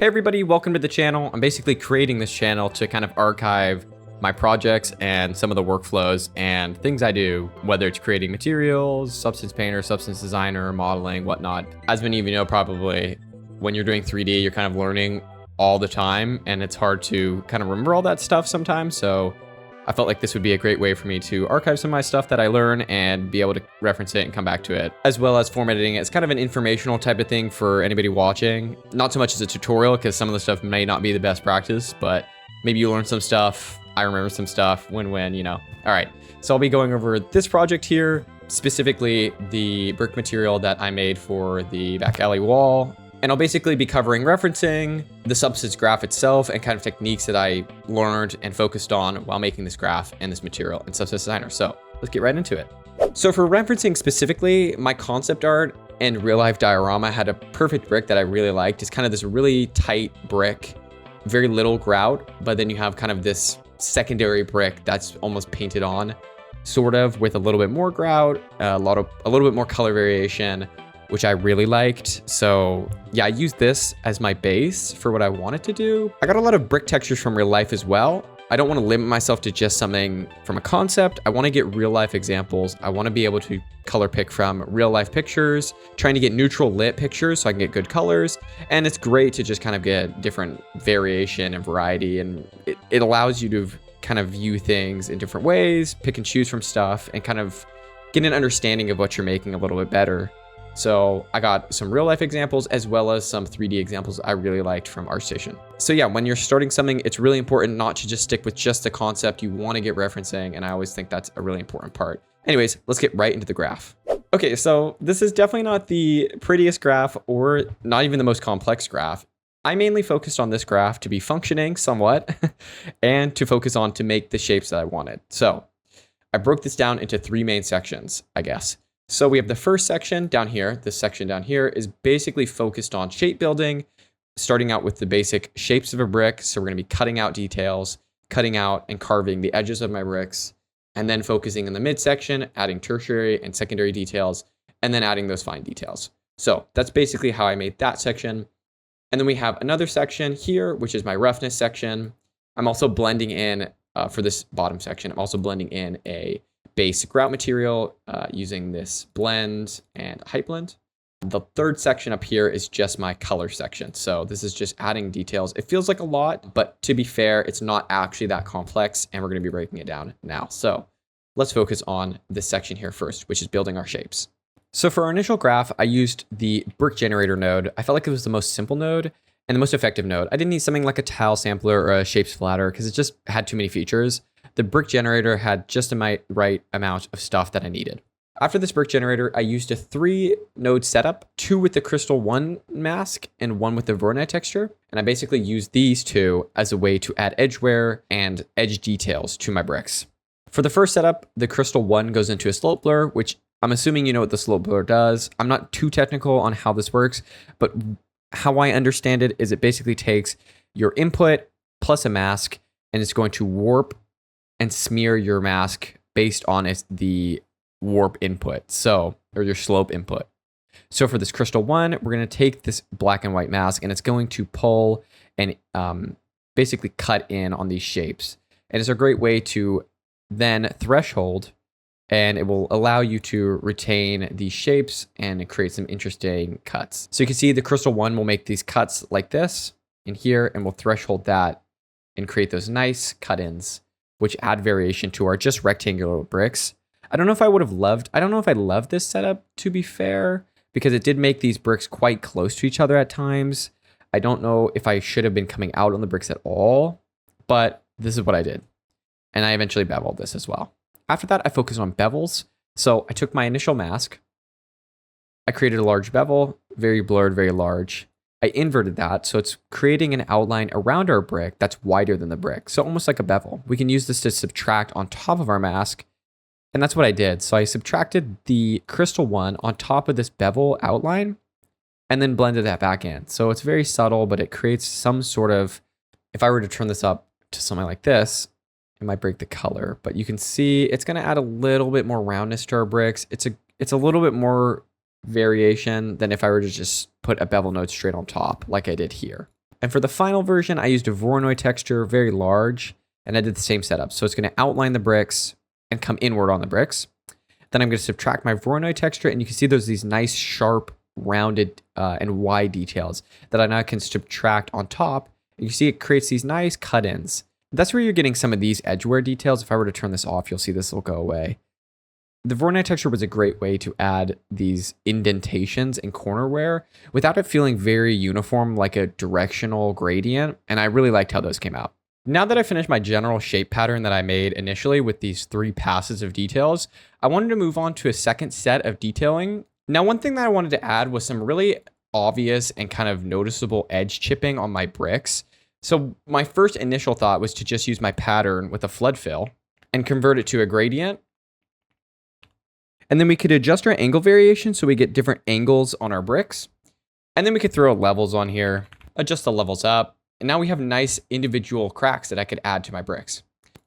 Hey everybody, welcome to the channel. I'm basically creating this channel to kind of archive my projects and some of the workflows and things I do, whether it's creating materials, Substance Painter, Substance Designer, modeling, whatnot. As many of you know, probably when you're doing 3D, you're kind of learning all the time and it's hard to kind of remember all that stuff sometimes. So I felt like this would be a great way for me to archive some of my stuff that I learn and be able to reference it and come back to it, as well as formatting it. It's kind of an informational type of thing for anybody watching. Not so much as a tutorial, because some of the stuff may not be the best practice, but maybe you learn some stuff. I remember some stuff, win-win, you know. All right, so I'll be going over this project here, specifically the brick material that I made for the back alley wall. And I'll basically be covering referencing, the Substance graph itself, and kind of techniques that I learned and focused on while making this graph and this material in Substance Designer. So let's get right into it. So for referencing specifically, my concept art and real life diorama had a perfect brick that I really liked. It's kind of this really tight brick, very little grout, but then you have kind of this secondary brick that's almost painted on, sort of, with a little bit more grout, a little bit more color variation, which I really liked. So yeah, I used this as my base for what I wanted to do. I got a lot of brick textures from real life as well. I don't want to limit myself to just something from a concept. I want to get real life examples. I want to be able to color pick from real life pictures, trying to get neutral lit pictures so I can get good colors. And it's great to just kind of get different variation and variety. And it allows you to kind of view things in different ways, pick and choose from stuff, and kind of get an understanding of what you're making a little bit better. So I got some real life examples as well as some 3D examples I really liked from ArtStation. So yeah, when you're starting something, it's really important not to just stick with just the concept. You want to get referencing, and I always think that's a really important part. Anyways, let's get right into the graph. Okay, so this is definitely not the prettiest graph or not even the most complex graph. I mainly focused on this graph to be functioning somewhat and to focus on to make the shapes that I wanted. So I broke this down into three main sections, I guess. So we have the first section down here. This section down here is basically focused on shape building, starting out with the basic shapes of a brick. So we're going to be cutting out details, cutting out and carving the edges of my bricks, and then focusing in the midsection, adding tertiary and secondary details, and then adding those fine details. So that's basically how I made that section. And then we have another section here, which is my roughness section. I'm also blending in, for this bottom section, I'm also blending in a base grout material using this blend and height blend. The third section up here is just my color section. So this is just adding details. It feels like a lot, but to be fair, it's not actually that complex, and we're going to be breaking it down now. So let's focus on this section here first, which is building our shapes. So for our initial graph, I used the brick generator node. I felt like it was the most simple node and the most effective node. I didn't need something like a tile sampler or a shapes flatter because it just had too many features. The brick generator had just the right amount of stuff that I needed. After this brick generator, I used a 3-node setup, 2 with the Crystal 1 mask and 1 with the Voronoi texture. And I basically used these 2 as a way to add edge wear and edge details to my bricks. For the first setup, the Crystal 1 goes into a slope blur, which I'm assuming you know what the slope blur does. I'm not too technical on how this works, but how I understand it is it basically takes your input plus a mask and it's going to warp and smear your mask based on the warp input, or your slope input. So for this Crystal 1, we're going to take this black and white mask and it's going to pull and basically cut in on these shapes. And it's a great way to then threshold, and it will allow you to retain these shapes and create some interesting cuts. So you can see the Crystal 1 will make these cuts like this in here, and we'll threshold that and create those nice cut-ins, which add variation to our just rectangular bricks. I don't know if I loved this setup, to be fair, because it did make these bricks quite close to each other at times. I don't know if I should have been coming out on the bricks at all, but this is what I did. And I eventually beveled this as well. After that, I focused on bevels. So I took my initial mask. I created a large bevel, very blurred, very large. I inverted that, so it's creating an outline around our brick that's wider than the brick. So almost like a bevel. We can use this to subtract on top of our mask. And that's what I did. So I subtracted the Crystal 1 on top of this bevel outline and then blended that back in. So it's very subtle, but it creates some sort of, if I were to turn this up to something like this, it might break the color, but you can see it's going to add a little bit more roundness to our bricks. It's a little bit more variation than if I were to just put a bevel node straight on top like I did here. And for the final version, I used a Voronoi texture, very large, and I did the same setup. So it's going to outline the bricks and come inward on the bricks. Then I'm going to subtract my Voronoi texture, and you can see there's these nice, sharp, rounded, and wide details that I now can subtract on top. And you see it creates these nice cut-ins. That's where you're getting some of these edgeware details. If I were to turn this off, you'll see this will go away. The Voronoi texture was a great way to add these indentations and corner wear without it feeling very uniform like a directional gradient, and I really liked how those came out. Now that I finished my general shape pattern that I made initially with these 3 passes of details, I wanted to move on to a second set of detailing. Now, one thing that I wanted to add was some really obvious and kind of noticeable edge chipping on my bricks. So my first initial thought was to just use my pattern with a flood fill and convert it to a gradient. And then we could adjust our angle variation so we get different angles on our bricks. And then we could throw levels on here, adjust the levels up. And now we have nice individual cracks that I could add to my bricks.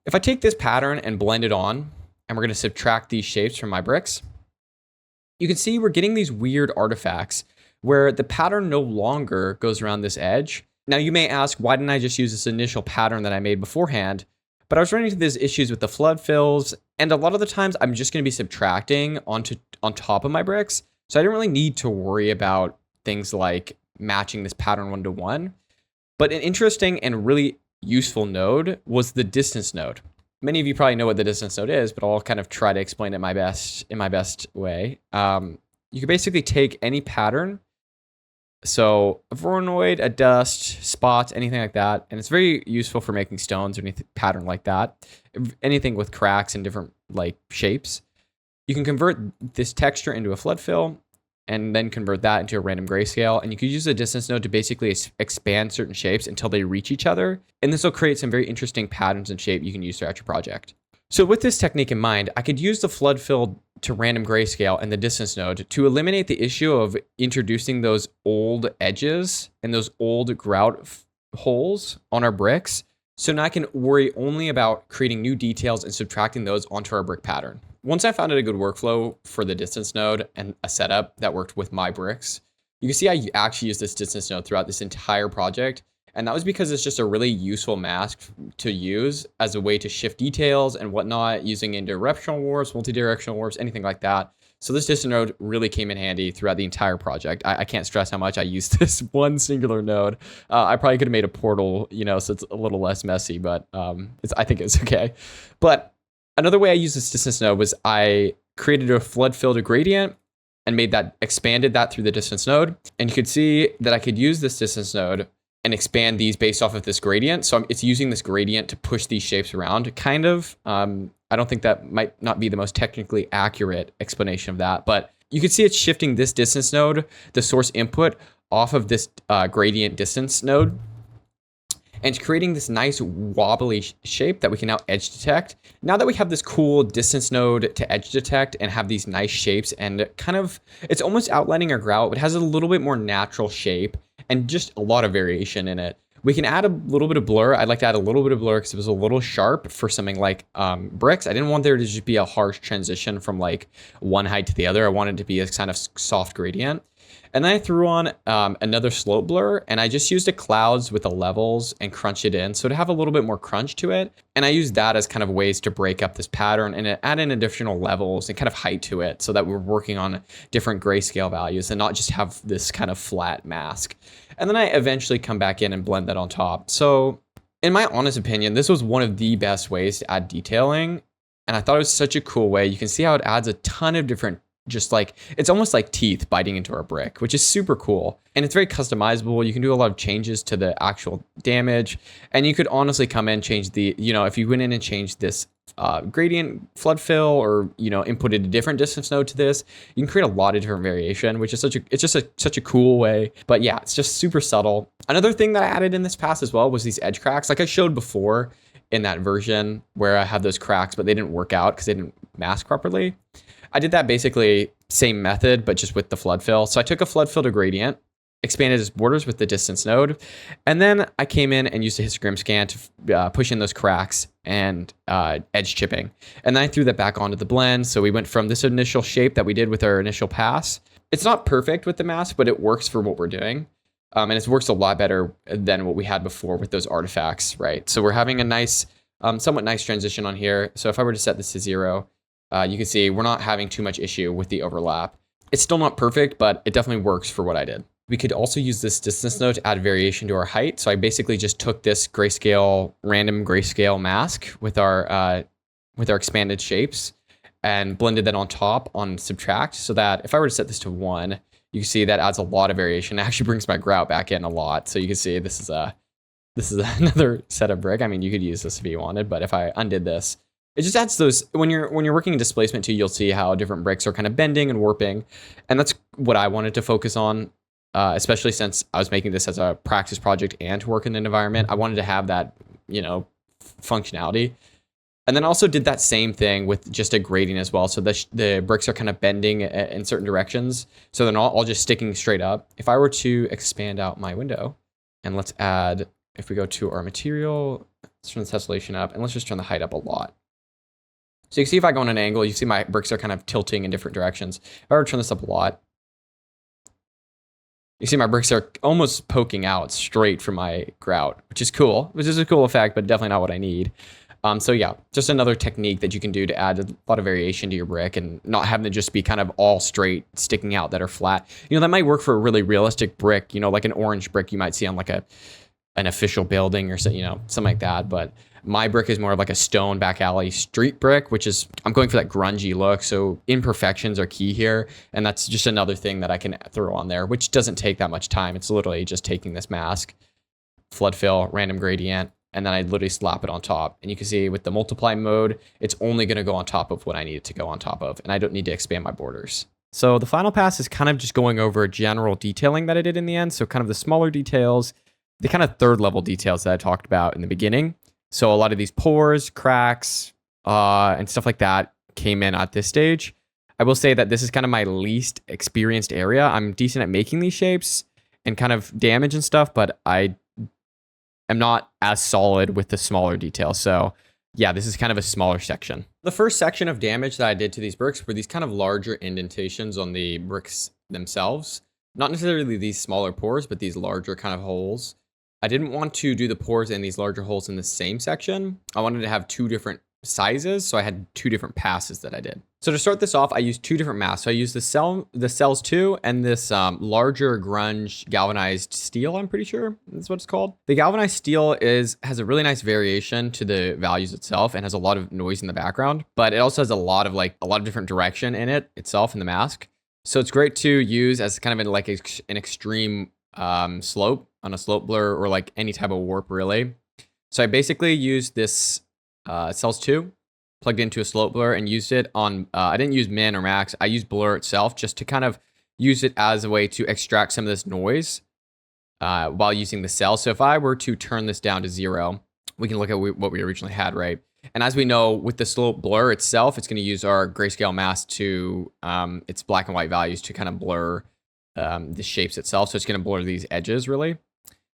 If I take this pattern and blend it on, and we're going to subtract these shapes from my bricks, you can see we're getting these weird artifacts where the pattern no longer goes around this edge. Now you may ask, why didn't I just use this initial pattern that I made beforehand? But I was running into these issues with the flood fills, and a lot of the times I'm just going to be subtracting on top of my bricks. So I didn't really need to worry about things like matching this pattern 1-to-1. But an interesting and really useful node was the distance node. Many of you probably know what the distance node is, but I'll kind of try to explain it in my best way. You can basically take any pattern, so a Voronoi, a dust, spots, anything like that, and it's very useful for making stones or any pattern like that. Anything with cracks and different like shapes. You can convert this texture into a flood fill, and then convert that into a random grayscale. And you could use the distance node to basically expand certain shapes until they reach each other. And this will create some very interesting patterns and shape you can use throughout your project. So with this technique in mind, I could use the flood fill to random grayscale and the distance node to eliminate the issue of introducing those old edges and those old grout holes on our bricks. So now I can worry only about creating new details and subtracting those onto our brick pattern. Once I found a good workflow for the distance node and a setup that worked with my bricks, you can see I actually used this distance node throughout this entire project. And that was because it's just a really useful mask to use as a way to shift details and whatnot, using in directional warps, multi-directional warps, anything like that. So this distance node really came in handy throughout the entire project. I can't stress how much I used this one singular node. I probably could have made a portal, so it's a little less messy, but I think it's okay. But another way I used this distance node was I created a flood fill to gradient and expanded that through the distance node. And you could see that I could use this distance node and expand these based off of this gradient. So it's using this gradient to push these shapes around, kind of. I don't think that might not be the most technically accurate explanation of that, but you can see it's shifting this distance node, the source input, off of this gradient distance node, and it's creating this nice wobbly shape that we can now edge detect. Now that we have this cool distance node to edge detect and have these nice shapes and it's almost outlining our grout, but has a little bit more natural shape and just a lot of variation in it. We can add a little bit of blur. I'd like to add a little bit of blur because it was a little sharp for something like bricks. I didn't want there to just be a harsh transition from like one height to the other. I wanted it to be a kind of soft gradient. And then I threw on another slope blur, and I just used a clouds with the levels and crunch it in. So to have a little bit more crunch to it. And I used that as kind of ways to break up this pattern and add in additional levels and kind of height to it so that we're working on different grayscale values and not just have this kind of flat mask. And then I eventually come back in and blend that on top. So in my honest opinion, this was one of the best ways to add detailing. And I thought it was such a cool way. You can see how it adds a ton of different, just like, it's almost like teeth biting into our brick, which is super cool. And it's very customizable. You can do a lot of changes to the actual damage. And you could honestly come in and change the, if you went in and changed this gradient flood fill or, inputted a different distance node to this, you can create a lot of different variation, which is such a cool way. But yeah, it's just super subtle. Another thing that I added in this pass as well was these edge cracks. Like I showed before in that version where I have those cracks, but they didn't work out because they didn't mask properly. I did that basically same method, but just with the flood fill. So I took a flood fill to gradient, expanded its borders with the distance node, and then I came in and used a histogram scan to push in those cracks and edge chipping. And then I threw that back onto the blend. So we went from this initial shape that we did with our initial pass. It's not perfect with the mask, but it works for what we're doing. And it works a lot better than what we had before with those artifacts, right? So we're having a nice, somewhat nice transition on here. So if I were to set this to 0, you can see we're not having too much issue with the overlap. It's still not perfect, but it definitely works for what I did. We could also use this distance node to add variation to our height. So I basically just took this grayscale, random grayscale mask with our expanded shapes and blended that on top on subtract, so that if I were to set this to 1, you can see that adds a lot of variation. It actually brings my grout back in a lot. So you can see this is another set of brick. I mean, you could use this if you wanted, but if I undid this, it just adds those. When you're working in displacement too, you'll see how different bricks are kind of bending and warping, and that's what I wanted to focus on, especially since I was making this as a practice project and to work in an environment. I wanted to have that, functionality. And then also did that same thing with just a grading as well. So the bricks are kind of bending in certain directions. So they're not all just sticking straight up. If I were to expand out my window, and let's add, if we go to our material, let's turn the tessellation up, and let's just turn the height up a lot. So you can see if I go on an angle, you see my bricks are kind of tilting in different directions. If I were to turn this up a lot, you see my bricks are almost poking out straight from my grout, which is cool, which is a cool effect, but definitely not what I need. So yeah, just another technique that you can do to add a lot of variation to your brick and not having to just be kind of all straight sticking out that are flat. That might work for a really realistic brick, like an orange brick you might see on like an official building or something like that. But my brick is more of like a stone back alley street brick, which is, I'm going for that grungy look. So imperfections are key here. And that's just another thing that I can throw on there, which doesn't take that much time. It's literally just taking this mask, flood fill, random gradient, and then I literally slap it on top. And you can see with the multiply mode, it's only going to go on top of what I need it to go on top of. And I don't need to expand my borders. So the final pass is kind of just going over general detailing that I did in the end. So kind of the smaller details, the kind of third level details that I talked about in the beginning. So a lot of these pores, cracks, and stuff like that came in at this stage. I will say that this is kind of my least experienced area. I'm decent at making these shapes and kind of damage and stuff, but I'm not as solid with the smaller details. So yeah, this is kind of a smaller section. The first section of damage that I did to these bricks were these kind of larger indentations on the bricks themselves. Not necessarily these smaller pores, but these larger kind of holes. I didn't want to do the pores and these larger holes in the same section. I wanted to have two different sizes, so I had two different passes that I did. So to start this off, I used two different masks. So I used the Cells 2 and this larger grunge galvanized steel, I'm pretty sure that's what it's called. The galvanized steel has a really nice variation to the values itself and has a lot of noise in the background, but it also has a lot of different direction in it itself in the mask. So it's great to use as kind of in like an extreme slope on a slope blur or like any type of warp really. So I basically used this Cells 2, plugged into a slope blur and used it on, I didn't use min or max, I used blur itself just to kind of use it as a way to extract some of this noise while using the cell. So if I were to turn this down to 0, we can look at what we originally had, right? And as we know, with the slope blur itself, it's going to use our grayscale mask to its black and white values to kind of blur the shapes itself. So it's going to blur these edges really.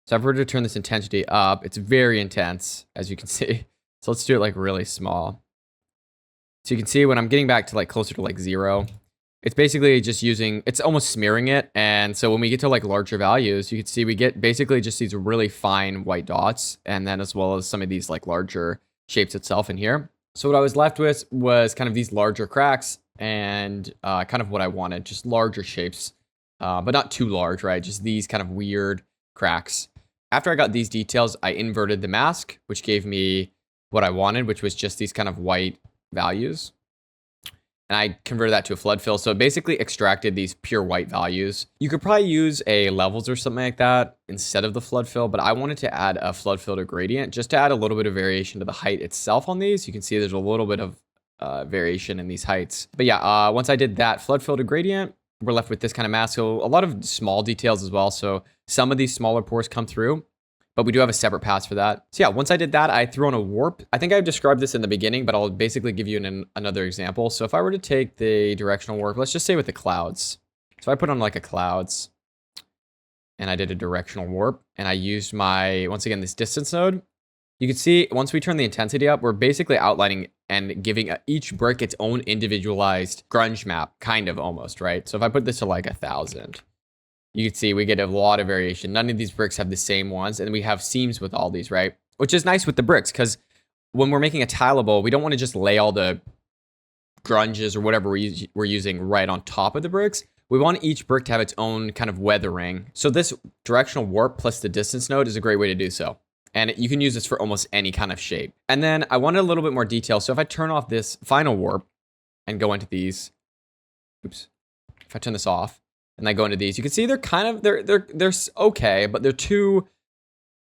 So if I were to turn this intensity up, it's very intense, as you can see. So let's do it like really small. So you can see when I'm getting back to like closer to like 0, it's basically just it's almost smearing it. And so when we get to like larger values, you can see we get basically just these really fine white dots. And then as well as some of these like larger shapes itself in here. So what I was left with was kind of these larger cracks and kind of what I wanted, just larger shapes, but not too large, right? Just these kind of weird cracks. After I got these details, I inverted the mask, which gave me what I wanted, which was just these kind of white values. And I converted that to a flood fill. So basically extracted these pure white values. You could probably use a levels or something like that instead of the flood fill, but I wanted to add a flood fill to gradient just to add a little bit of variation to the height itself on these. You can see there's a little bit of variation in these heights. But yeah, once I did that flood fill to gradient, we're left with this kind of mask. So a lot of small details as well. So some of these smaller pores come through, but we do have a separate pass for that. So yeah, once I did that, I threw on a warp. I think I described this in the beginning, but I'll basically give you another example. So if I were to take the directional warp, let's just say with the clouds. So I put on like a clouds and I did a directional warp and I used once again, this distance node. You can see once we turn the intensity up, we're basically outlining and giving each brick its own individualized grunge map, kind of almost, right? So if I put this to like 1,000, you can see we get a lot of variation. None of these bricks have the same ones, and we have seams with all these, right? Which is nice with the bricks, because when we're making a tileable, we don't want to just lay all the grunges or whatever we're using right on top of the bricks. We want each brick to have its own kind of weathering. So this directional warp plus the distance node is a great way to do so. And you can use this for almost any kind of shape. And then I wanted a little bit more detail. So if I turn off this final warp and go into these, oops, if I turn this off and I go into these, you can see they're kind of, they're okay, but they're too,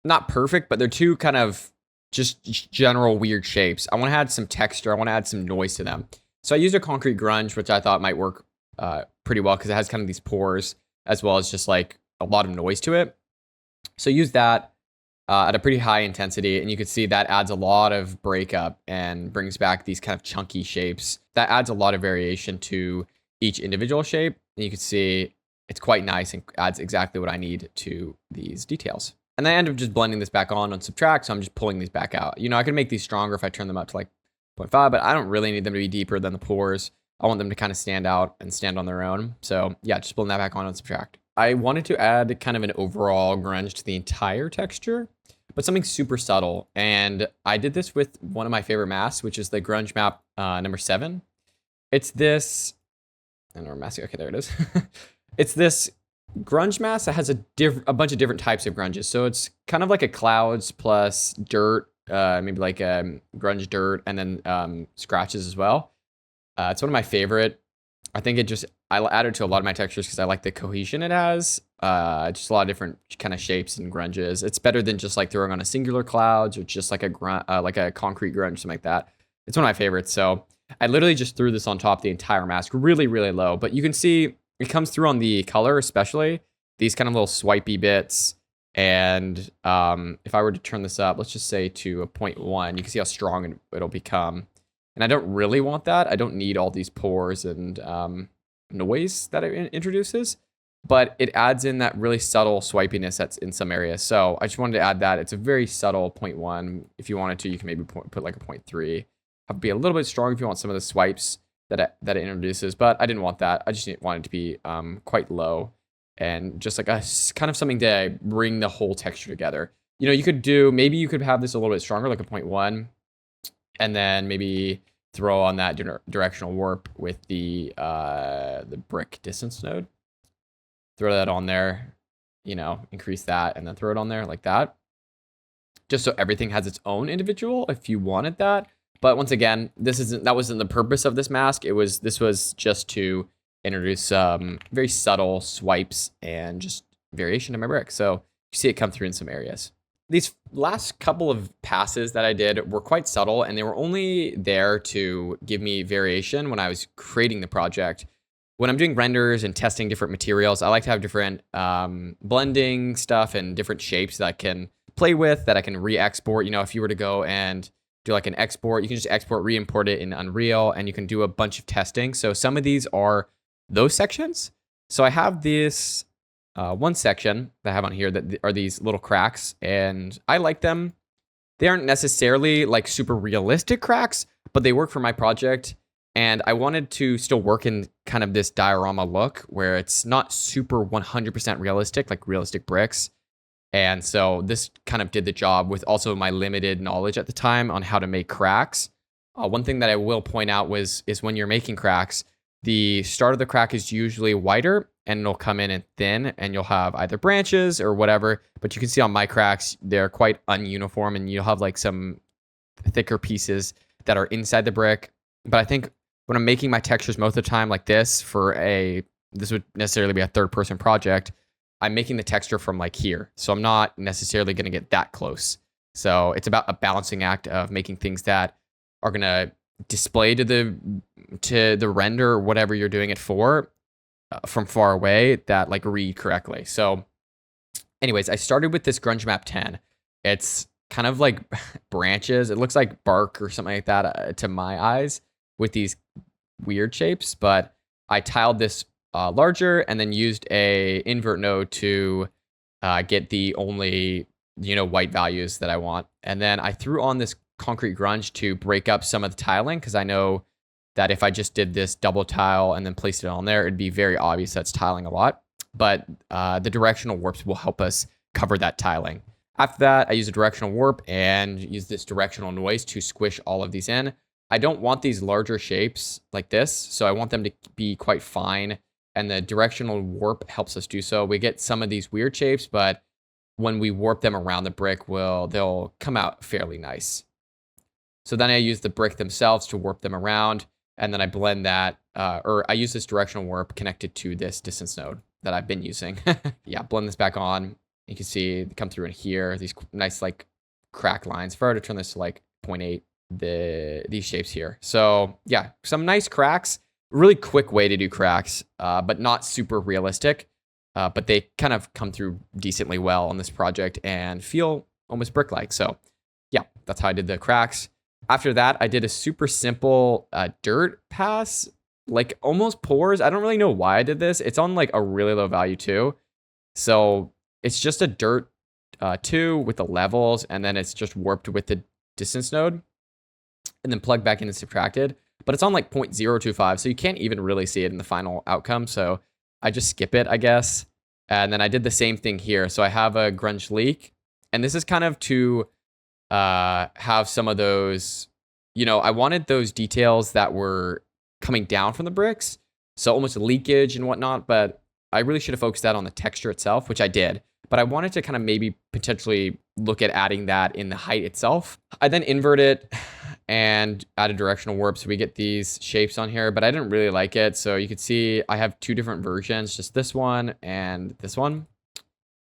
not perfect, but they're too kind of just general weird shapes. I want to add some texture. I want to add some noise to them. So I used a concrete grunge, which I thought might work pretty well because it has kind of these pores as well as just like a lot of noise to it. So use that at a pretty high intensity, and you can see that adds a lot of breakup and brings back these kind of chunky shapes. That adds a lot of variation to each individual shape, and you can see it's quite nice and adds exactly what I need to these details. And then I end up just blending this back on subtract, so I'm just pulling these back out. You know, I can make these stronger if I turn them up to like 0.5, but I don't really need them to be deeper than the pores. I want them to kind of stand out and stand on their own. So yeah, just blend that back on subtract. I wanted to add kind of an overall grunge to the entire texture, but something super subtle. And I did this with one of my favorite masks, which is the grunge map number 7. It's this, I don't know, mask. Okay, there it is. It's this grunge mask that has a bunch of different types of grunges. So it's kind of like a clouds plus dirt, maybe like grunge dirt, and then scratches as well. It's one of my favorite. I think I added to a lot of my textures because I like the cohesion it has. Just a lot of different kind of shapes and grunges. It's better than just like throwing on a singular clouds or just like a concrete grunge, something like that. It's one of my favorites. So I literally just threw this on top of the entire mask, really, really low. But you can see it comes through on the color, especially these kind of little swipey bits. And if I were to turn this up, let's just say to a 0.1, you can see how strong it'll become. And I don't really want that. I don't need all these pores and noise that it introduces, but it adds in that really subtle swipiness that's in some areas. So I just wanted to add that. It's a very subtle 0.1. If you wanted to, you can maybe put like a 0.3. Have to be a little bit strong if you want some of the swipes that it introduces, but I didn't want that. I just wanted it to be quite low and just like a kind of something to bring the whole texture together. You know, maybe you could have this a little bit stronger, like a 0.1. And then maybe throw on that directional warp with the brick distance node. Throw that on there, you know, increase that, and then throw it on there like that. Just so everything has its own individual if you wanted that. But once again, that wasn't the purpose of this mask. This was just to introduce very subtle swipes and just variation to my brick. So you see it come through in some areas. These last couple of passes that I did were quite subtle, and they were only there to give me variation when I was creating the project. When I'm doing renders and testing different materials, I like to have different blending stuff and different shapes that I can play with, that I can re-export. You know, if you were to go and do like an export, you can just export, re-import it in Unreal, and you can do a bunch of testing. So some of these are those sections. So I have this one section that I have on here that are these little cracks, and I like them. They aren't necessarily like super realistic cracks, but they work for my project. And I wanted to still work in kind of this diorama look where it's not super 100% realistic, like realistic bricks. And so this kind of did the job with also my limited knowledge at the time on how to make cracks. One thing that I will point out is when you're making cracks, the start of the crack is usually wider and it'll come in and thin, and you'll have either branches or whatever. But you can see on my cracks, they're quite ununiform, and you'll have like some thicker pieces that are inside the brick. But I think when I'm making my textures most of the time like this this would necessarily be a third person project, I'm making the texture from like here. So I'm not necessarily going to get that close. So it's about a balancing act of making things that are going to display to the render or whatever you're doing it for from far away that like read correctly. So anyways, I started with this grunge map 10. It's kind of like branches. It looks like bark or something like that to my eyes with these weird shapes, but I tiled this larger and then used a invert node to get the only, you know, white values that I want. And then I threw on this concrete grunge to break up some of the tiling, because I know that if I just did this double tile and then placed it on there, it'd be very obvious that's tiling a lot. but the directional warps will help us cover that tiling. After that, I use a directional warp and use this directional noise to squish all of these in. I don't want these larger shapes like this, so I want them to be quite fine, and the directional warp helps us do so. We get some of these weird shapes, but when we warp them around the brick, they'll come out fairly nice. So then I use the brick themselves to warp them around, and then I blend that, or I use this directional warp connected to this distance node that I've been using. Yeah, blend this back on. You can see they come through in here, these nice like crack lines. If I were to turn this to like 0.8, these shapes here. So yeah, some nice cracks. Really quick way to do cracks, but not super realistic. But they kind of come through decently well on this project and feel almost brick-like. So yeah, that's how I did the cracks. After that, I did a super simple dirt pass, like almost pores. I don't really know why I did this. It's on like a really low value too. So it's just a dirt 2 with the levels, and then it's just warped with the distance node, and then plugged back in and subtracted. But it's on like 0.025, so you can't even really see it in the final outcome. So I just skip it, I guess. And then I did the same thing here. So I have a grunge leak, and this is kind of to have some of those, I wanted those details that were coming down from the bricks. So almost leakage and whatnot, but I really should have focused that on the texture itself, which I did. But I wanted to kind of maybe potentially look at adding that in the height itself. I then invert it and add a directional warp so we get these shapes on here, but I didn't really like it. So you can see I have 2 different versions, just this one and this one.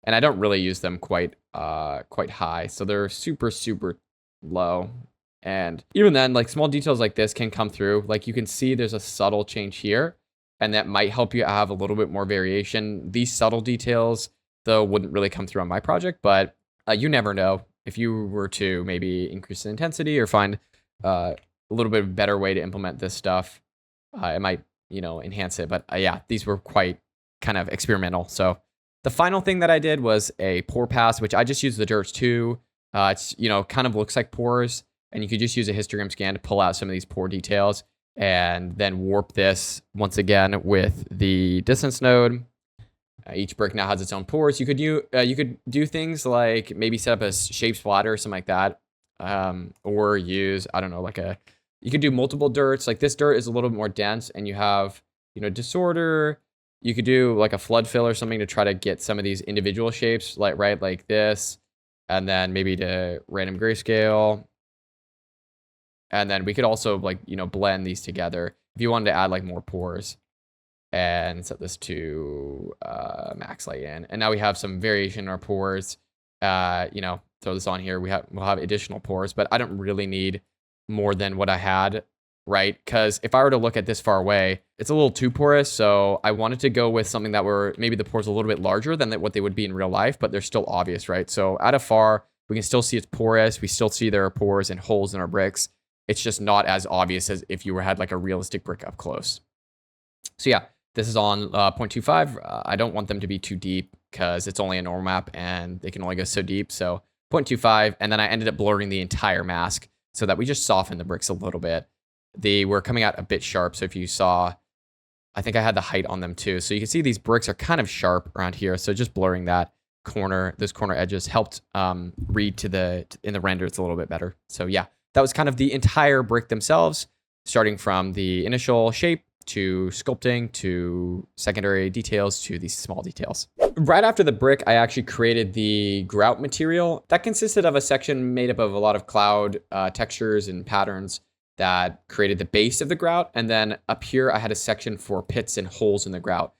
And I don't really use them quite high. So they're super, super low. And even then, like small details like this can come through. Like you can see there's a subtle change here, and that might help you have a little bit more variation. These subtle details, though, wouldn't really come through on my project, but you never know. If you were to maybe increase the intensity or find a little bit better way to implement this stuff, it might, enhance it. But yeah, these were quite kind of experimental. So the final thing that I did was a pore pass, which I just used the Dirt 2. It's, kind of looks like pores, and you could just use a histogram scan to pull out some of these pore details, and then warp this once again with the distance node. Each brick now has its own pores. You could do things like maybe set up a shape splatter or something like that, or use, I don't know, you could do multiple dirts. Like this dirt is a little bit more dense, and you have disorder. You could do like a flood fill or something to try to get some of these individual shapes, like this, and then maybe to random grayscale. And then we could also blend these together if you wanted to add like more pores, and set this to max light in. And now we have some variation in our pores. Throw this on here. We'll have additional pores, but I don't really need more than what I had, right? Because if I were to look at this far away, it's a little too porous. So I wanted to go with something that were maybe the pores a little bit larger than what they would be in real life, but they're still obvious, right? So at afar, we can still see it's porous. We still see there are pores and holes in our bricks. It's just not as obvious as if you had like a realistic brick up close. So yeah, this is on 0.25. I don't want them to be too deep because it's only a normal map and they can only go so deep. So 0.25, and then I ended up blurring the entire mask so that we just softened the bricks a little bit. They were coming out a bit sharp. So if you saw, I think I had the height on them too. So you can see these bricks are kind of sharp around here. So just blurring that those corner edges helped read in the render. It's a little bit better. So yeah, that was kind of the entire brick themselves, starting from the initial shape to sculpting to secondary details to these small details. Right after the brick, I actually created the grout material. That consisted of a section made up of a lot of cloud textures and patterns that created the base of the grout. And then up here, I had a section for pits and holes in the grout.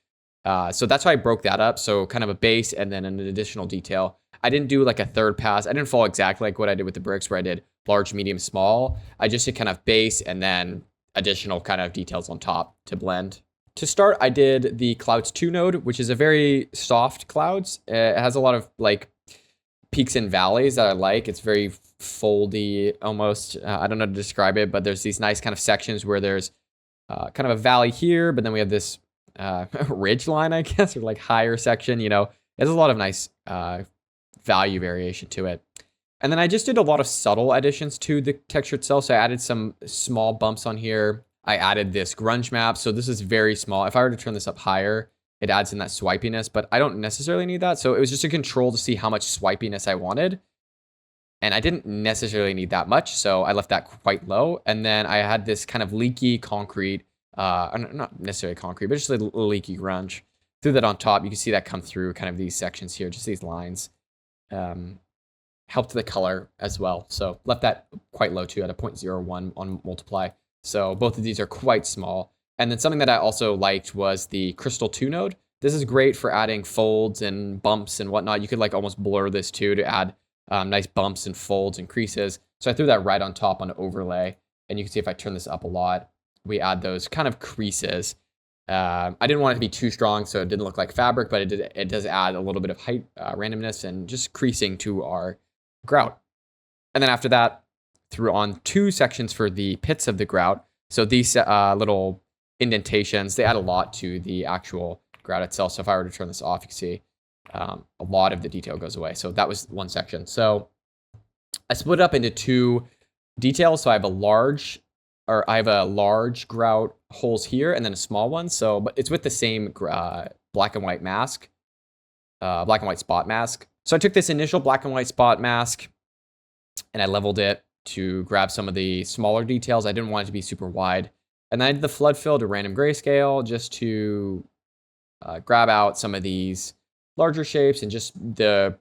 So that's why I broke that up. So kind of a base and then an additional detail. I didn't do like a third pass. I didn't follow exactly like what I did with the bricks, where I did large, medium, small. I just did kind of base and then additional kind of details on top to blend. To start, I did the Clouds 2 node, which is a very soft clouds. It has a lot of like peaks and valleys that I like. It's very foldy almost. I don't know how to describe it, but there's these nice kind of sections where there's kind of a valley here, but then we have this ridge line, I guess, or like higher section. There's a lot of nice value variation to it. And then I just did a lot of subtle additions to the texture itself. So I added some small bumps on here. I added this grunge map. So this is very small. If I were to turn this up higher, it adds in that swipiness, but I don't necessarily need that. So it was just a control to see how much swipiness I wanted. And I didn't necessarily need that much, so I left that quite low. And then I had this kind of leaky concrete, not necessarily concrete, but just a little leaky grunge. Threw that on top. You can see that come through kind of these sections here, just these lines. Helped the color as well. So left that quite low too at a 0.01 on multiply. So both of these are quite small. And then something that I also liked was the Crystal 2 node. This is great for adding folds and bumps and whatnot. You could like almost blur this too to add nice bumps and folds and creases. So I threw that right on top on overlay. And you can see if I turn this up a lot, we add those kind of creases. I didn't want it to be too strong, so it didn't look like fabric, but it does add a little bit of height, randomness, and just creasing to our grout. And then after that, threw on 2 sections for the pits of the grout. So these little indentations, they add a lot to the actual grout itself. So if I were to turn this off, you can see a lot of the detail goes away. So that was one section. So I split it up into 2 details. So I have a large grout holes here and then a small one. So, but it's with the same black and white mask, black and white spot mask. So I took this initial black and white spot mask and I leveled it to grab some of the smaller details. I didn't want it to be super wide. And then I did the flood fill to random grayscale just to grab out some of these larger shapes and just the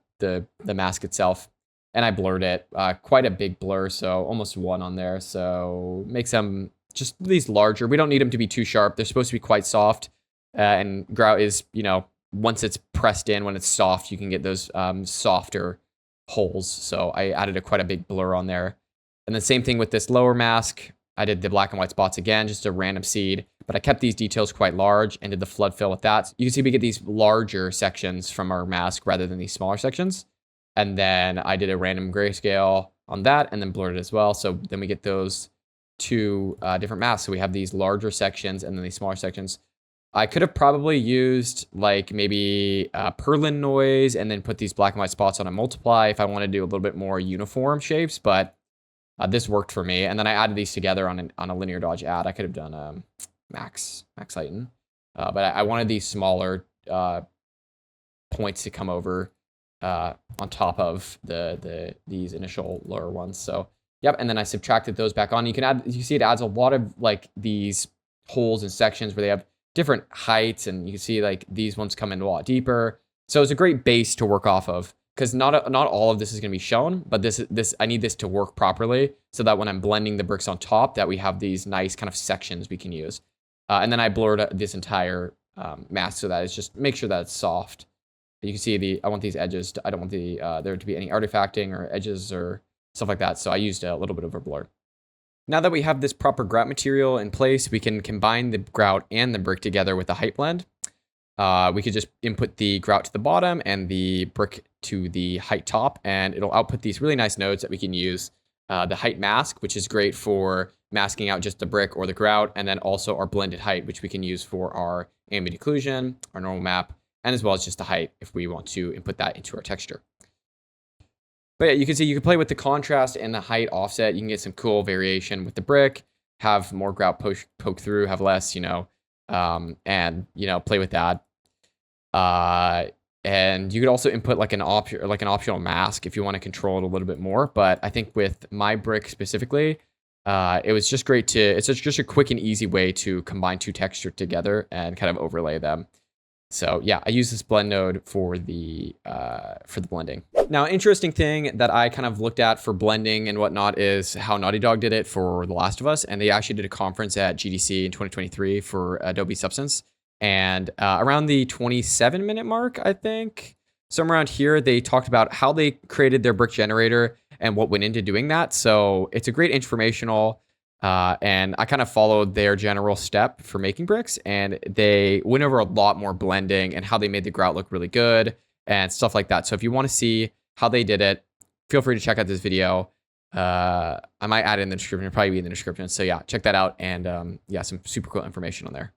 mask itself. And I blurred it, quite a big blur, so almost 1 on there. So makes them just these larger. We don't need them to be too sharp. They're supposed to be quite soft. And grout is, once it's pressed in, when it's soft, you can get those softer holes. So I added quite a big blur on there. And the same thing with this lower mask. I did the black and white spots again, just a random seed. But I kept these details quite large and did the flood fill with that. You can see we get these larger sections from our mask rather than these smaller sections. And then I did a random grayscale on that and then blurred it as well. So then we get those 2 different masks. So we have these larger sections and then these smaller sections. I could have probably used like maybe Perlin noise and then put these black and white spots on a multiply if I want to do a little bit more uniform shapes, but this worked for me. And then I added these together on a linear dodge add. I could have done max heighten, but I wanted these smaller points to come over on top of these initial lower ones. So yep, and then I subtracted those back on. You can see it adds a lot of like these holes and sections where they have different heights, and you can see like these ones come in a lot deeper. So it's a great base to work off of, because not all of this is going to be shown, but this I need this to work properly so that when I'm blending the bricks on top, that we have these nice kind of sections we can use. And then I blurred this entire mask so that it's just make sure that it's soft. You can see I want these edges. I don't want there to be any artifacting or edges or stuff like that. So I used a little bit of a blur. Now that we have this proper grout material in place, we can combine the grout and the brick together with a height blend. We could just input the grout to the bottom and the brick to the height top, and it'll output these really nice nodes that we can use. The height mask, which is great for masking out just the brick or the grout, and then also our blended height, which we can use for our ambient occlusion, our normal map, and as well as just the height if we want to input that into our texture. But yeah, you can see you can play with the contrast and the height offset. You can get some cool variation with the brick, have more grout poke through, have less, and play with that. And you could also input like an optional mask if you want to control it a little bit more. But I think with my brick specifically, it was just great it's just a quick and easy way to combine 2 textures together and kind of overlay them. So yeah, I use this blend node for the blending. Now, interesting thing that I kind of looked at for blending and whatnot is how Naughty Dog did it for The Last of Us, and they actually did a conference at GDC in 2023 for Adobe Substance, and around the 27-minute mark, I think, somewhere around here, they talked about how they created their brick generator and what went into doing that. So it's a great informational. And I kind of followed their general step for making bricks, and they went over a lot more blending and how they made the grout look really good and stuff like that. So if you want to see how they did it, feel free to check out this video. I might add it in the description. It'll probably be in the description. So yeah, check that out. And yeah, some super cool information on there.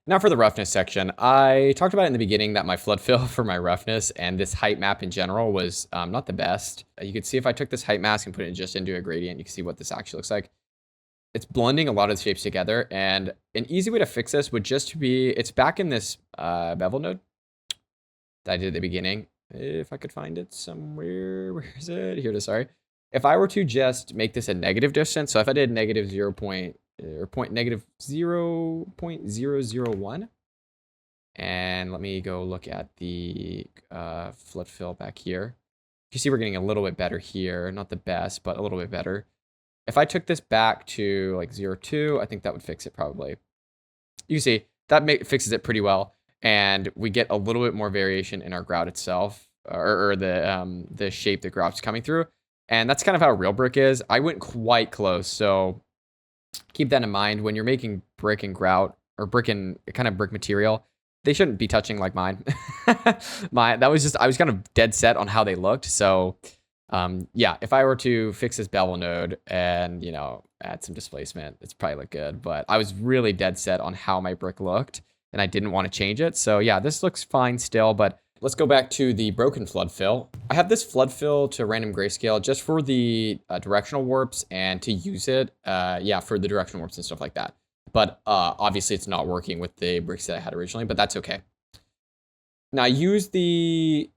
Now for the roughness section, I talked about in the beginning that my flood fill for my roughness and this height map in general was not the best. You could see if I took this height mask and put it just into a gradient, you can see what this actually looks like. it's blending a lot of the shapes together. And an easy way to fix this would just be, it's back in this bevel node that I did at the beginning. If I could find it somewhere, where is it? Here it is, sorry. If I were to just make this a negative distance, so if I did negative 0. Negative 0.001, and let me go look at the flood fill back here. You see we're getting a little bit better here. Not the best, but a little bit better. If I took this back to like 0.2, I think that would fix it probably. You can see that fixes it pretty well. And we get a little bit more variation in our grout itself, or the shape the grout's coming through. And that's kind of how real brick is. I went quite close, so keep that in mind when you're making brick and grout, or brick and kind of brick material. They shouldn't be touching like mine. I was kind of dead set on how they looked. So yeah, if I were to fix this bevel node and, you know, add some displacement, it's probably look good. But I was really dead set on how my brick looked, and I didn't want to change it. So yeah, this looks fine still, but let's go back to the broken flood fill. I have this flood fill to random grayscale just for the directional warps and to use it, yeah, for the directional warps and stuff like that. But obviously it's not working with the bricks that I had originally, but that's okay. Now I use the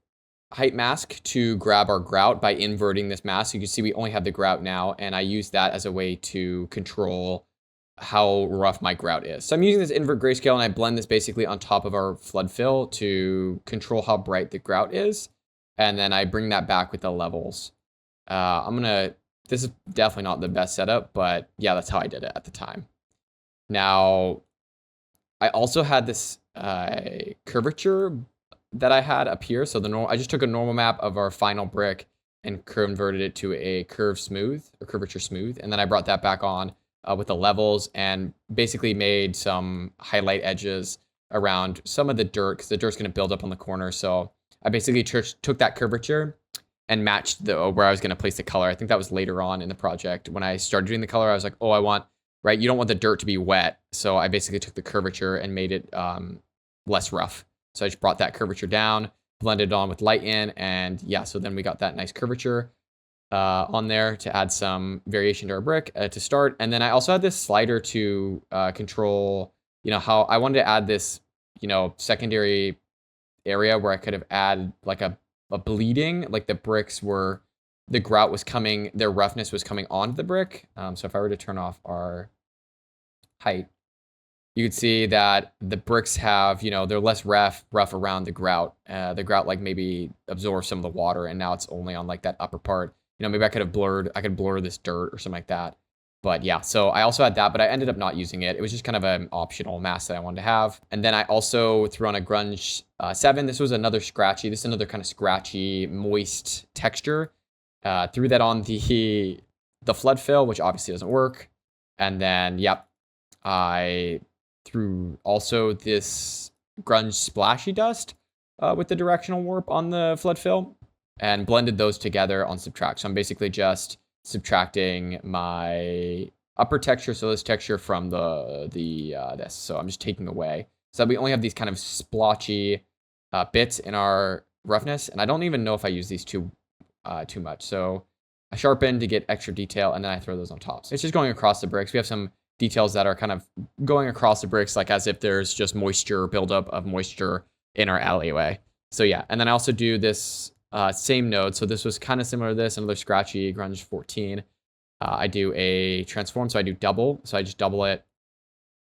height mask to grab our grout by inverting this mask. You can see we only have the grout now, and I use that as a way to control how rough my grout is. So I'm using this invert grayscale, and I blend this basically on top of our flood fill to control how bright the grout is. And then I bring that back with the levels. This is definitely not the best setup, but yeah, that's how I did it at the time. Now, I also had this curvature that I had up here. So I just took a normal map of our final brick and converted it to a curvature smooth. And then I brought that back on with the levels and basically made some highlight edges around some of the dirt, because the dirt's going to build up on the corner. So I basically took that curvature and matched where I was going to place the color. I think that was later on in the project. When I started doing the color, I was like, oh, you don't want the dirt to be wet. So I basically took the curvature and made it less rough. So I just brought that curvature down, blended it on with light in, and yeah, so then we got that nice curvature on there to add some variation to our brick to start. And then I also had this slider to control, you know, how I wanted to add this, you know, secondary area where I could have added like a bleeding, like the grout was coming, their roughness was coming onto the brick. So if I were to turn off our height, you could see that the bricks have, you know, they're less rough around the grout. The grout like maybe absorbs some of the water, and now it's only on like that upper part. You know, maybe I could blur this dirt or something like that. But yeah, so I also had that, but I ended up not using it. It was just kind of an optional mask that I wanted to have. And then I also threw on a Grunge 7. This is another kind of scratchy, moist texture. Threw that on the flood fill, which obviously doesn't work. And then, yep, I threw also this Grunge splashy dust with the directional warp on the flood fill and blended those together on subtract. So I'm basically just subtracting my upper texture, so this texture from this. So I'm just taking away. So we only have these kind of splotchy bits in our roughness, and I don't even know if I use these too much. So I sharpen to get extra detail, and then I throw those on top. So it's just going across the bricks. We have some details that are kind of going across the bricks, like as if there's just buildup of moisture in our alleyway. So yeah, and then I also do this same node. So this was kind of similar to this, another scratchy Grunge 14. I do a transform, so I do double. So I just double it,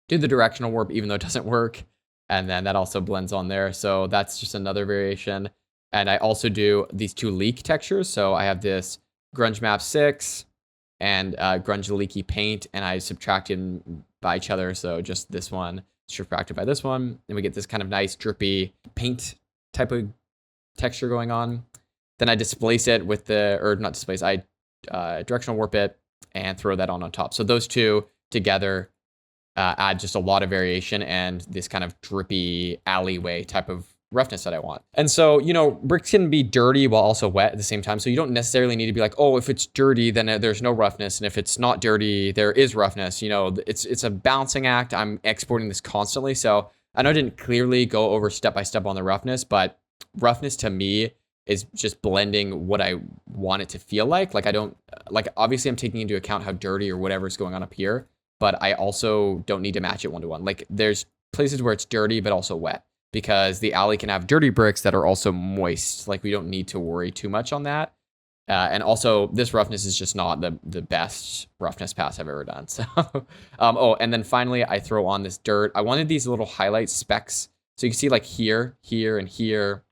do the directional warp, even though it doesn't work. And then that also blends on there. So that's just another variation. And I also do these two leak textures. So I have this Grunge Map 6 and Grunge Leaky Paint, and I subtracted by each other. So just this one subtracted by this one, and we get this kind of nice drippy paint type of texture going on. Then I displace it with I directional warp it and throw that on top. So those two together add just a lot of variation and this kind of drippy alleyway type of roughness that I want. And so, you know, bricks can be dirty while also wet at the same time. So you don't necessarily need to be like, oh, if it's dirty, then there's no roughness. And if it's not dirty, there is roughness. You know, it's a balancing act. I'm exporting this constantly. So I know I didn't clearly go over step by step on the roughness, but roughness to me is just blending what I want it to feel like. Like obviously I'm taking into account how dirty or whatever is going on up here. but I also don't need to match it 1-to-1. Like there's places where it's dirty, but also wet, because the alley can have dirty bricks that are also moist. Like we don't need to worry too much on that. And also this roughness is just not the best roughness pass I've ever done. So, oh, and then finally I throw on this dirt. I wanted these little highlight specks. So you can see like here, here, and here,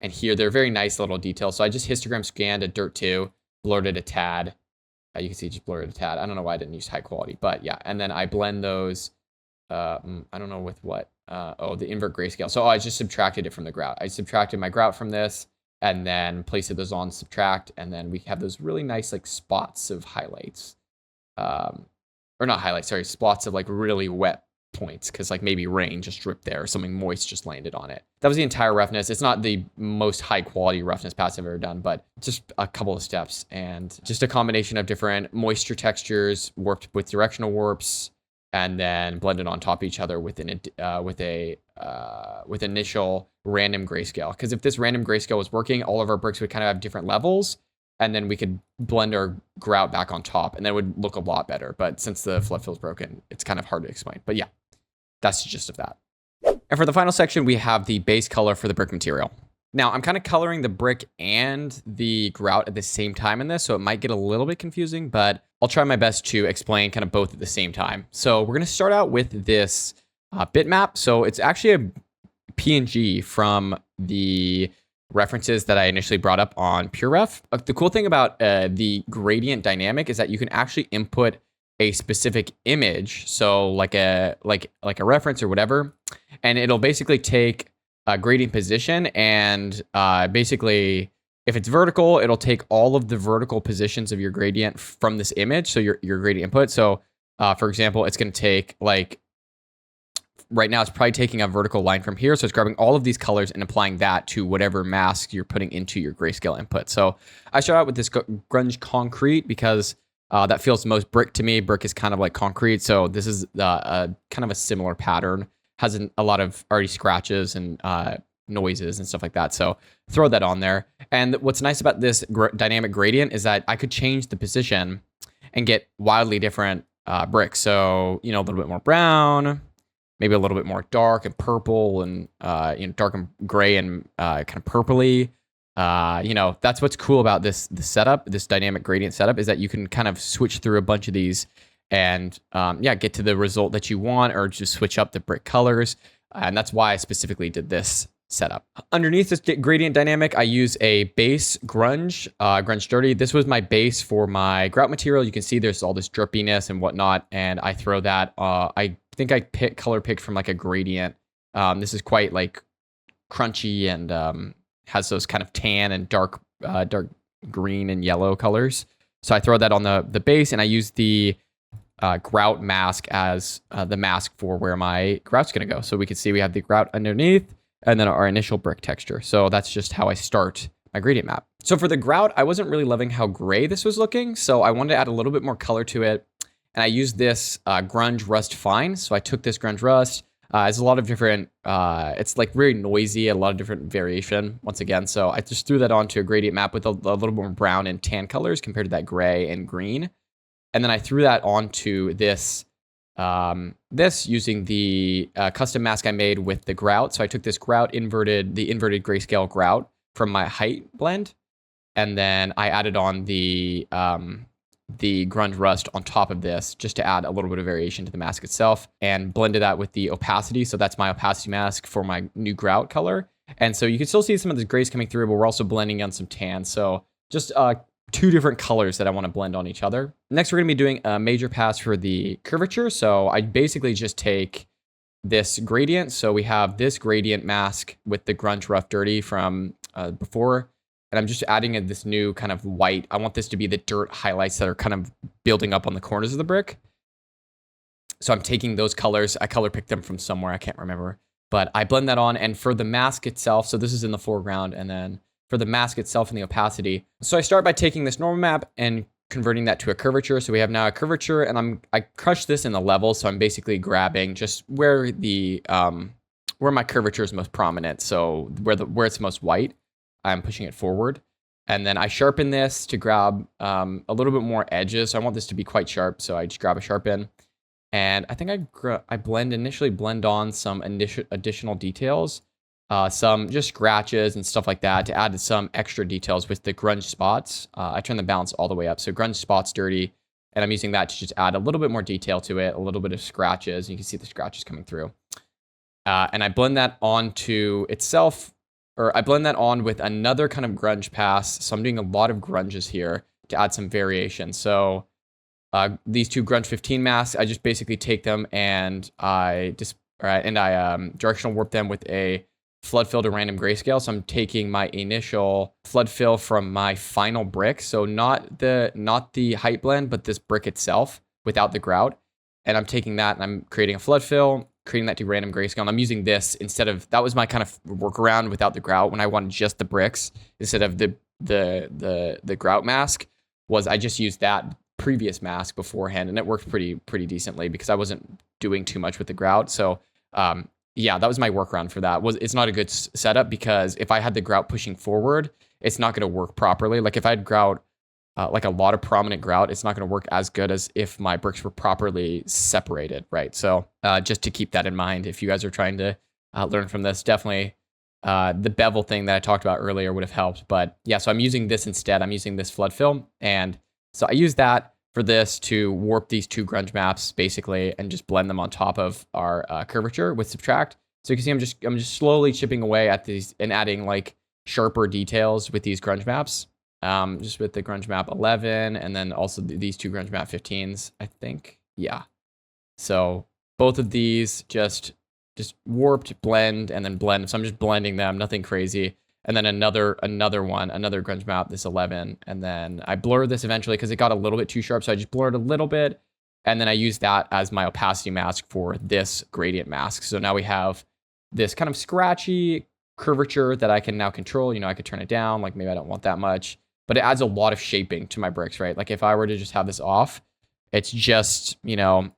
and here. They're very nice little details. So I just histogram scanned a dirt 2, blurred it a tad. You can see just blurred a tad. I don't know why I didn't use high quality, but yeah. And then I blend those, I don't know with what. The invert grayscale. So I just subtracted it from the grout. I subtracted my grout from this, and then placed those on subtract, and then we have those really nice like spots of highlights, or not highlights, sorry, spots of like really wet points, because like maybe rain just dripped there or something moist just landed on it. That was the entire roughness. It's not the most high quality roughness pass I've ever done, but just a couple of steps and just a combination of different moisture textures warped with directional warps, and then blended on top of each other with initial random grayscale. Because if this random grayscale was working, all of our bricks would kind of have different levels, and then we could blend our grout back on top, and then it would look a lot better. But since the flood fill is broken, it's kind of hard to explain. But yeah, that's the gist of that. And for the final section, we have the base color for the brick material. Now, I'm kind of coloring the brick and the grout at the same time in this, so it might get a little bit confusing, but I'll try my best to explain kind of both at the same time. So we're going to start out with this bitmap. So it's actually a PNG from the references that I initially brought up on PureRef. The cool thing about the gradient dynamic is that you can actually input a specific image, so like a reference or whatever, and it'll basically take a gradient position, and basically if it's vertical, it'll take all of the vertical positions of your gradient from this image, so your gradient input. So for example, it's going to take like right now it's probably taking a vertical line from here, so it's grabbing all of these colors and applying that to whatever mask you're putting into your grayscale input. So I start out with this grunge concrete because that feels most brick to me. Brick is kind of like concrete, so this is kind of a similar pattern. Has a lot of already scratches and noises and stuff like that. So throw that on there. And what's nice about this dynamic gradient is that I could change the position and get wildly different bricks. So, you know, a little bit more brown, maybe a little bit more dark and purple, and dark and gray and kind of purpley. That's what's cool about this setup, this dynamic gradient setup, is that you can kind of switch through a bunch of these and get to the result that you want, or just switch up the brick colors. And that's why I specifically did this setup. Underneath this gradient dynamic, I use a base grunge dirty. This was my base for my grout material. You can see there's all this drippiness and whatnot, and I throw that. I think I color picked from like a gradient. This is quite like crunchy and has those kind of tan and dark green and yellow colors. So I throw that on the base, and I use the grout mask as the mask for where my grout's gonna go. So we can see we have the grout underneath, and then our initial brick texture. So that's just how I start my gradient map. So for the grout, I wasn't really loving how gray this was looking, so I wanted to add a little bit more color to it. And I used this grunge rust fine. So I took this grunge rust. It's a lot of different, it's like very noisy, a lot of different variation once again. So I just threw that onto a gradient map with a little more brown and tan colors compared to that gray and green. And then I threw that onto this using the custom mask I made with the grout. So I took this grout the inverted grayscale grout from my height blend, and then I added on the grunge rust on top of this just to add a little bit of variation to the mask itself, and blended that with the opacity. So that's my opacity mask for my new grout color. And so you can still see some of the grays coming through, but we're also blending on some tan. So just two different colors that I want to blend on each other. Next, we're going to be doing a major pass for the curvature. So I basically just take this gradient. So we have this gradient mask with the grunge rough dirty from before, and I'm just adding this new kind of white. I want this to be the dirt highlights that are kind of building up on the corners of the brick. So I'm taking those colors. I color picked them from somewhere. I can't remember, but I blend that on. And for the mask itself, so this is in the foreground, and then for the mask itself and the opacity. So I start by taking this normal map and converting that to a curvature. So we have now a curvature, and I crush this in the level. So I'm basically grabbing just where the where my curvature is most prominent. So where it's most white, I'm pushing it forward. And then I sharpen this to grab a little bit more edges. So I want this to be quite sharp. So I just grab a sharpen, And I think I initially blend on some additional details, some just scratches and stuff like that to add some extra details with the grunge spots. I turn the balance all the way up, so grunge spots dirty, and I'm using that to just add a little bit more detail to it, a little bit of scratches. You can see the scratches coming through. And I blend that onto itself, or I blend that on with another kind of grunge pass. So I'm doing a lot of grunges here to add some variation. So these two grunge 15 masks, I just basically take them and I directional warp them with a flood fill to random grayscale. So I'm taking my initial flood fill from my final brick, so not the height blend, but this brick itself without the grout. And I'm taking that and I'm creating a flood fill, creating that to random grayscale. And I'm using this instead of, that was my kind of workaround without the grout when I wanted just the bricks instead of the grout mask, was I just used that previous mask beforehand, and it worked pretty decently because I wasn't doing too much with the grout. So yeah, that was my workaround for that. It's not a good setup because if I had the grout pushing forward, it's not going to work properly. Like if I had grout, like a lot of prominent grout, it's not going to work as good as if my bricks were properly separated, right? So just to keep that in mind, if you guys are trying to learn from this, definitely the bevel thing that I talked about earlier would have helped. But yeah, so I'm using this instead. I'm using this flood fill, and so I use that for this to warp these two grunge maps basically and just blend them on top of our curvature with subtract. So you can see I'm just slowly chipping away at these and adding like sharper details with these grunge maps. Just with the grunge map 11 and then also these two grunge map 15s, I think. Yeah. So both of these just warped, blend, and then blend. So I'm just blending them, nothing crazy. And then another grunge map, this 11. And then I blurred this eventually because it got a little bit too sharp. So I just blurred a little bit. And then I used that as my opacity mask for this gradient mask. So now we have this kind of scratchy curvature that I can now control. You know, I could turn it down. Like maybe I don't want that much. But it adds a lot of shaping to my bricks, right? Like if I were to just have this off, it's just, you know,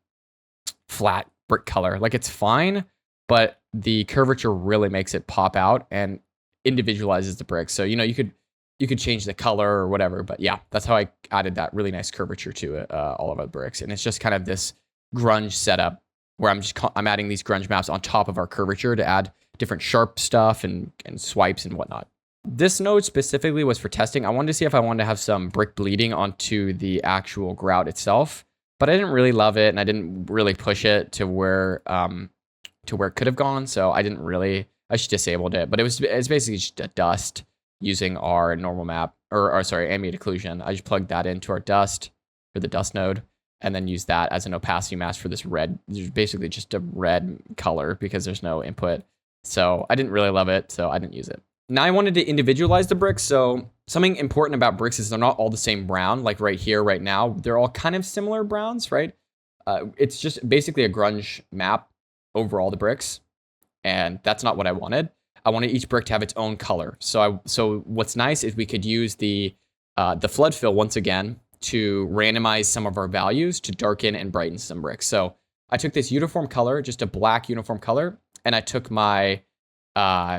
flat brick color. Like it's fine, but the curvature really makes it pop out and individualizes the bricks. So, you know, you could change the color or whatever, but yeah, that's how I added that really nice curvature to it, all of our bricks. And it's just kind of this grunge setup where I'm adding these grunge maps on top of our curvature to add different sharp stuff and swipes and whatnot. This node specifically was for testing. I wanted to see if I wanted to have some brick bleeding onto the actual grout itself, but I didn't really love it and I didn't really push it to where it could have gone. So I just disabled it, but it's basically just a dust using our normal map or sorry, ambient occlusion. I just plugged that into our dust for the dust node and then use that as an opacity mask for this red. There's basically just a red color because there's no input. So I didn't really love it, so I didn't use it. Now I wanted to individualize the bricks. So something important about bricks is they're not all the same brown. Like right here, right now, they're all kind of similar browns, right? It's just basically a grunge map over all the bricks. And that's not what I wanted. I wanted each brick to have its own color. So what's nice is we could use the flood fill once again to randomize some of our values to darken and brighten some bricks. So I took this uniform color, just a black uniform color, and I took my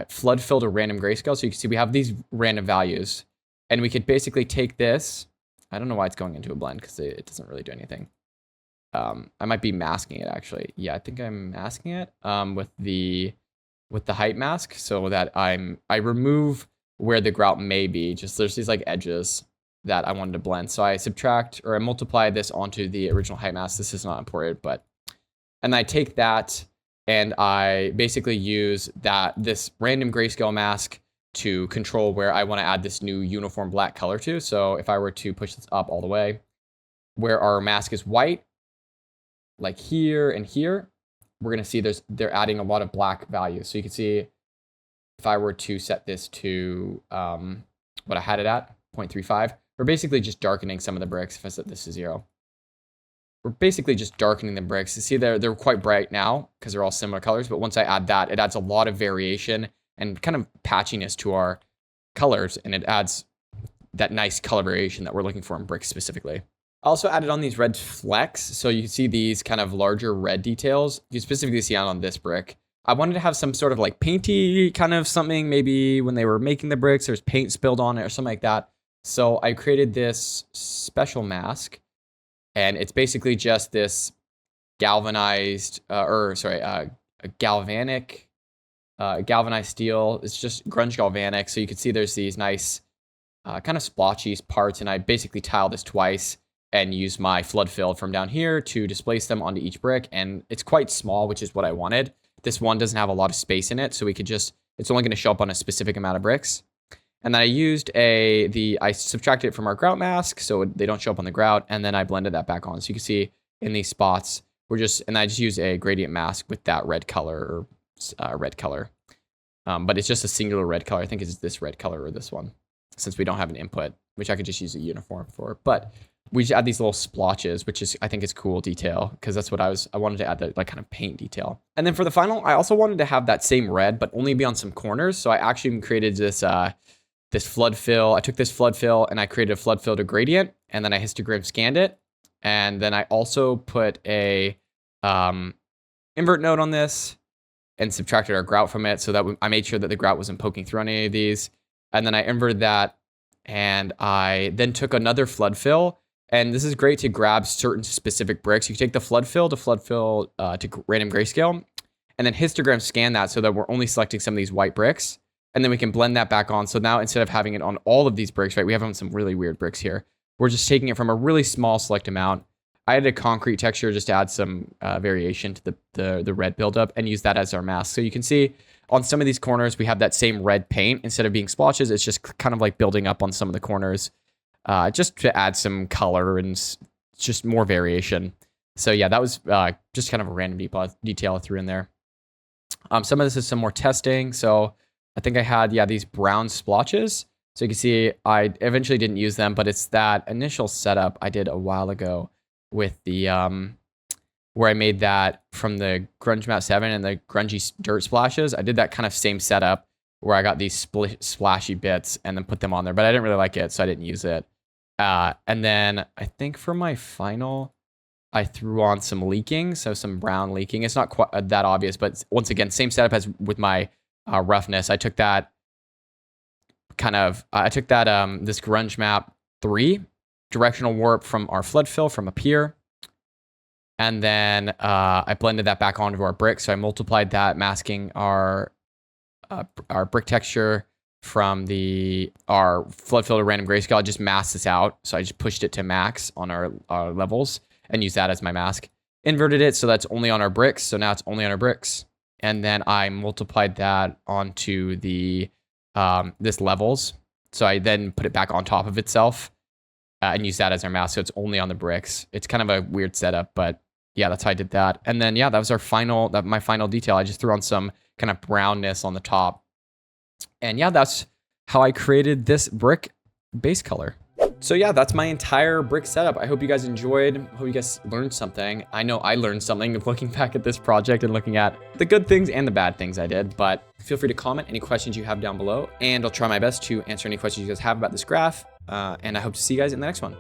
flood fill to random grayscale. So you can see we have these random values, and we could basically take this. I don't know why it's going into a blend because it doesn't really do anything. I might be masking it actually. Yeah, I think I'm masking it with the height mask so that I remove where the grout may be. Just there's these like edges that I wanted to blend. So I subtract or I multiply this onto the original height mask. This is not imported, and I take that and I basically use this random grayscale mask to control where I want to add this new uniform black color to. So if I were to push this up all the way, where our mask is white, like here and here, we're going to see they're adding a lot of black values. So you can see if I were to set this to what I had it at, 0.35, we're basically just darkening some of the bricks. If I set this to 0, we're basically just darkening the bricks. You see they're quite bright now because they're all similar colors. But once I add that, it adds a lot of variation and kind of patchiness to our colors. And it adds that nice color variation that we're looking for in bricks specifically. I also added on these red flecks. So you can see these kind of larger red details. You specifically see on this brick. I wanted to have some sort of like painty kind of something. Maybe when they were making the bricks, there's paint spilled on it or something like that. So I created this special mask. And it's basically just this galvanized, a galvanized steel. It's just grunge galvanic. So you can see there's these nice kind of splotchy parts, and I basically tile this twice and use my flood fill from down here to displace them onto each brick. And it's quite small, which is what I wanted. This one doesn't have a lot of space in it, so we could just, it's only going to show up on a specific amount of bricks. And then I used I subtracted it from our grout mask so they don't show up on the grout, and then I blended that back on. So you can see in these spots, and I just use a gradient mask with that red color, or red color. But it's just a singular red color. I think it's this red color or this one, since we don't have an input, which I could just use a uniform for. But we just add these little splotches, which is, I think it's cool detail, because that's what I wanted to add, the like kind of paint detail. And then for the final, I also wanted to have that same red, but only be on some corners. So I actually created this this flood fill. I took this flood fill and I created a flood fill to gradient, and then I histogram scanned it. And then I also put a invert node on this and subtracted our grout from it, so that I made sure that the grout wasn't poking through on any of these. And then I inverted that, and I then took another flood fill. And this is great to grab certain specific bricks. You can take the flood fill to random grayscale, and then histogram scan that so that we're only selecting some of these white bricks. And then we can blend that back on. So now instead of having it on all of these bricks, right, we have on some really weird bricks here. We're just taking it from a really small select amount. I added a concrete texture just to add some variation to the red buildup, and use that as our mask. So you can see on some of these corners, we have that same red paint. Instead of being splotches, it's just kind of like building up on some of the corners. Just to add some color and just more variation. So yeah, that was just kind of a random detail I threw in there. Some of this is some more testing. So I think I had, these brown splotches. So you can see I eventually didn't use them, but it's that initial setup I did a while ago with the, where I made that from the Grunge Map 7 and the grungy dirt splashes. I did that kind of same setup where I got these splashy bits and then put them on there, but I didn't really like it, so I didn't use it. And then I think for my final, I threw on some leaking, so some brown leaking. It's not quite that obvious, but once again, same setup as with my roughness. I took that this Grunge Map 3 directional warp from our flood fill from up here. And then I blended that back onto our brick. So I multiplied that, masking our brick texture from our flood filter random grayscale. I just masked this out. So I just pushed it to max on our levels and used that as my mask. Inverted it so that's only on our bricks. So now it's only on our bricks. And then I multiplied that onto the this levels. So I then put it back on top of itself and use that as our mask. So it's only on the bricks. It's kind of a weird setup, but yeah, that's how I did that. And then that was my final detail. I just threw on some kind of brownness on the top. And that's how I created this brick base color. So that's my entire brick setup. I hope you guys enjoyed. Hope you guys learned something. I know I learned something looking back at this project and looking at the good things and the bad things I did. But feel free to comment any questions you have down below, and I'll try my best to answer any questions you guys have about this graph. And I hope to see you guys in the next one.